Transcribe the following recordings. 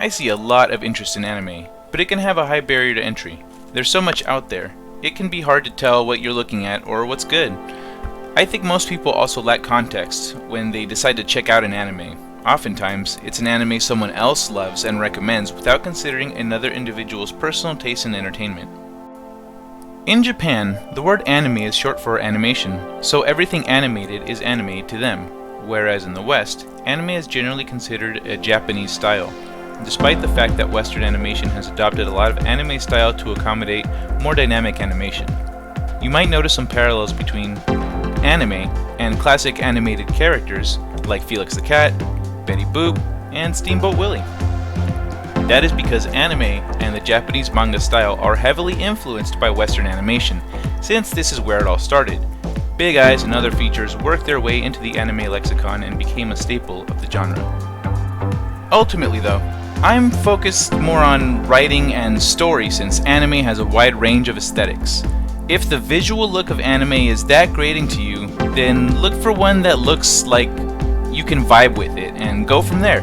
I see a lot of interest in anime, but it can have a high barrier to entry. There's so much out there. It can be hard to tell what you're looking at or what's good. I think most people also lack context when they decide to check out an anime. Oftentimes, it's an anime someone else loves and recommends without considering another individual's personal taste in entertainment. In Japan, the word anime is short for animation, so everything animated is anime to them, whereas in the West, anime is generally considered a Japanese style, despite the fact that Western animation has adopted a lot of anime style to accommodate more dynamic animation. You might notice some parallels between anime and classic animated characters like Felix the Cat, Betty Boop, and Steamboat Willie. That is because anime and the Japanese manga style are heavily influenced by Western animation, since this is where it all started. Big eyes and other features worked their way into the anime lexicon and became a staple of the genre. Ultimately though, I'm focused more on writing and story since anime has a wide range of aesthetics. If the visual look of anime is that grating to you, then look for one that looks like you can vibe with it and go from there.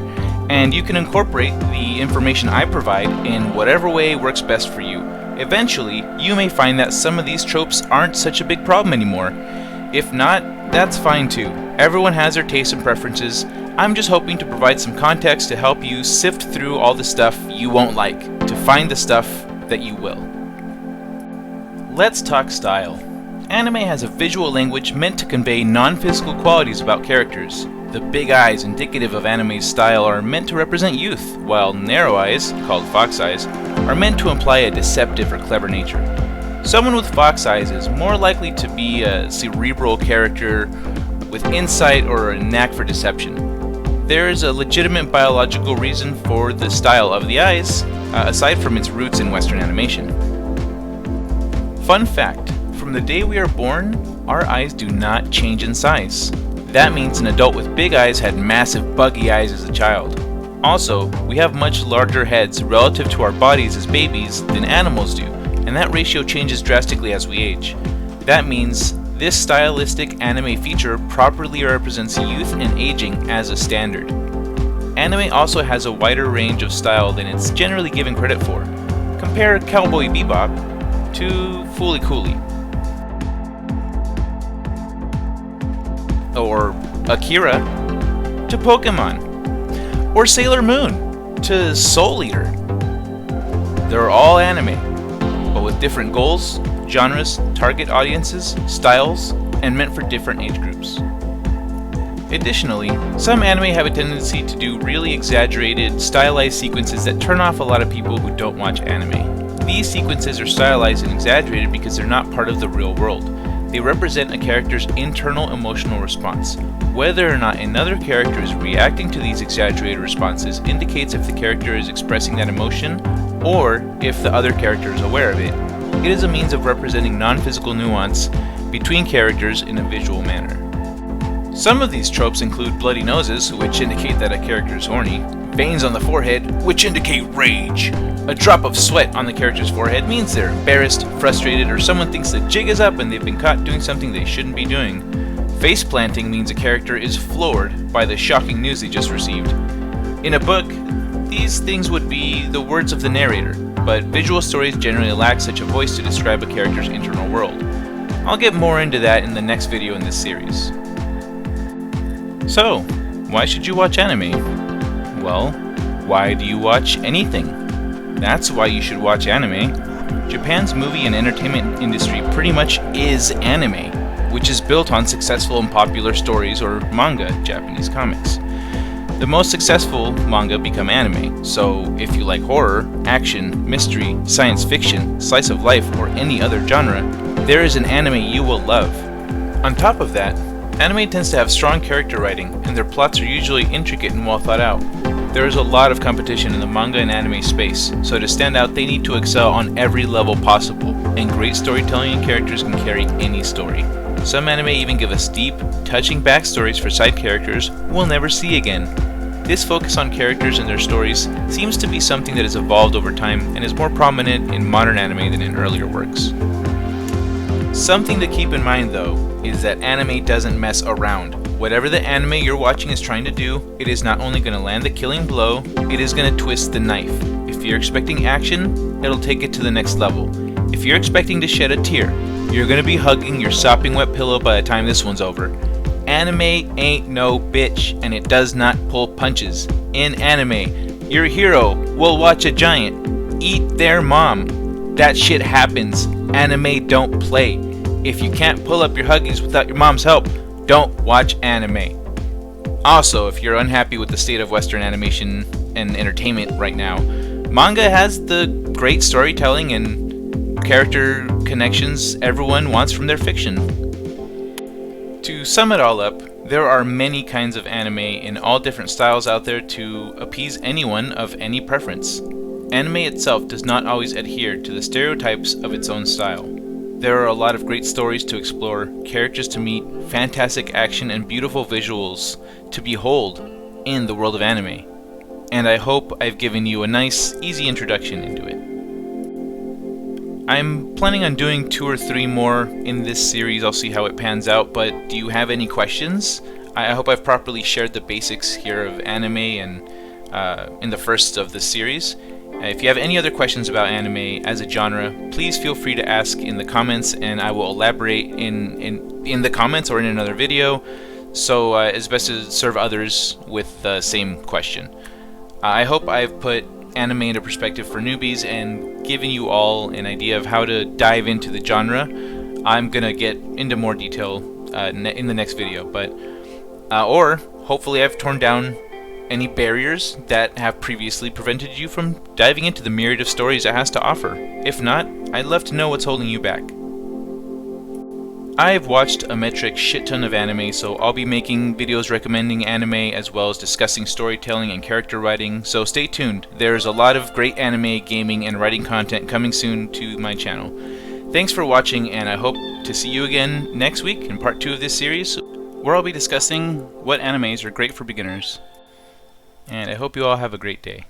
And you can incorporate the information I provide in whatever way works best for you. Eventually, you may find that some of these tropes aren't such a big problem anymore. If not, that's fine too. Everyone has their tastes and preferences. I'm just hoping to provide some context to help you sift through all the stuff you won't like, to find the stuff that you will. Let's talk style. Anime has a visual language meant to convey non-physical qualities about characters. The big eyes indicative of anime's style are meant to represent youth, while narrow eyes, called fox eyes, are meant to imply a deceptive or clever nature. Someone with fox eyes is more likely to be a cerebral character with insight or a knack for deception. There is a legitimate biological reason for the style of the eyes, aside from its roots in Western animation. Fun fact, from the day we are born, our eyes do not change in size. That means an adult with big eyes had massive buggy eyes as a child. Also, we have much larger heads relative to our bodies as babies than animals do, and that ratio changes drastically as we age. That means this stylistic anime feature properly represents youth and aging as a standard. Anime also has a wider range of style than it's generally given credit for. Compare Cowboy Bebop to Fooly Cooly, or Akira to Pokemon, or Sailor Moon to Soul Eater. They're all anime, but with different goals, genres, target audiences, styles, and meant for different age groups. Additionally, some anime have a tendency to do really exaggerated, stylized sequences that turn off a lot of people who don't watch anime. These sequences are stylized and exaggerated because they're not part of the real world. They represent a character's internal emotional response. Whether or not another character is reacting to these exaggerated responses indicates if the character is expressing that emotion or if the other character is aware of it. It is a means of representing non-physical nuance between characters in a visual manner. Some of these tropes include bloody noses, which indicate that a character is horny, veins on the forehead, which indicate rage. A drop of sweat on the character's forehead means they're embarrassed, frustrated, or someone thinks the jig is up and they've been caught doing something they shouldn't be doing. Face planting means a character is floored by the shocking news they just received. In a book, these things would be the words of the narrator, but visual stories generally lack such a voice to describe a character's internal world. I'll get more into that in the next video in this series. So, why should you watch anime? Well, why do you watch anything? That's why you should watch anime. Japan's movie and entertainment industry pretty much is anime, which is built on successful and popular stories or manga, Japanese comics. The most successful manga become anime, so if you like horror, action, mystery, science fiction, slice of life, or any other genre, there is an anime you will love. On top of that, anime tends to have strong character writing, and their plots are usually intricate and well thought out. There is a lot of competition in the manga and anime space, so to stand out they need to excel on every level possible, and great storytelling and characters can carry any story. Some anime even give us deep, touching backstories for side characters we'll never see again. This focus on characters and their stories seems to be something that has evolved over time and is more prominent in modern anime than in earlier works. Something to keep in mind though is that anime doesn't mess around. Whatever the anime you're watching is trying to do, it is not only going to land the killing blow, it is going to twist the knife. If you're expecting action, it'll take it to the next level. If you're expecting to shed a tear, you're going to be hugging your sopping wet pillow by the time this one's over. Anime ain't no bitch, and it does not pull punches. In anime, your hero will watch a giant eat their mom. That shit happens. Anime don't play. If you can't pull up your huggies without your mom's help, don't watch anime. Also, if you're unhappy with the state of Western animation and entertainment right now, manga has the great storytelling and character connections everyone wants from their fiction. To sum it all up, there are many kinds of anime in all different styles out there to appease anyone of any preference. Anime itself does not always adhere to the stereotypes of its own style. There are a lot of great stories to explore, characters to meet, fantastic action, and beautiful visuals to behold in the world of anime. And I hope I've given you a nice, easy introduction into it. I'm planning on doing 2 or 3 more in this series. I'll see how it pans out, but do you have any questions? I hope I've properly shared the basics here of anime and in the first of the series. If you have any other questions about anime as a genre, please feel free to ask in the comments, and I will elaborate in the comments or in another video, so it's best to serve others with the same question. I hope I've put anime into perspective for newbies and given you all an idea of how to dive into the genre. I'm gonna get into more detail in the next video, but or hopefully I've torn down any barriers that have previously prevented you from diving into the myriad of stories it has to offer. If not, I'd love to know what's holding you back. I've watched a metric shit ton of anime, so I'll be making videos recommending anime as well as discussing storytelling and character writing, so stay tuned. There's a lot of great anime, gaming, and writing content coming soon to my channel. Thanks for watching, and I hope to see you again next week in part 2 of this series, where I'll be discussing what animes are great for beginners. And I hope you all have a great day.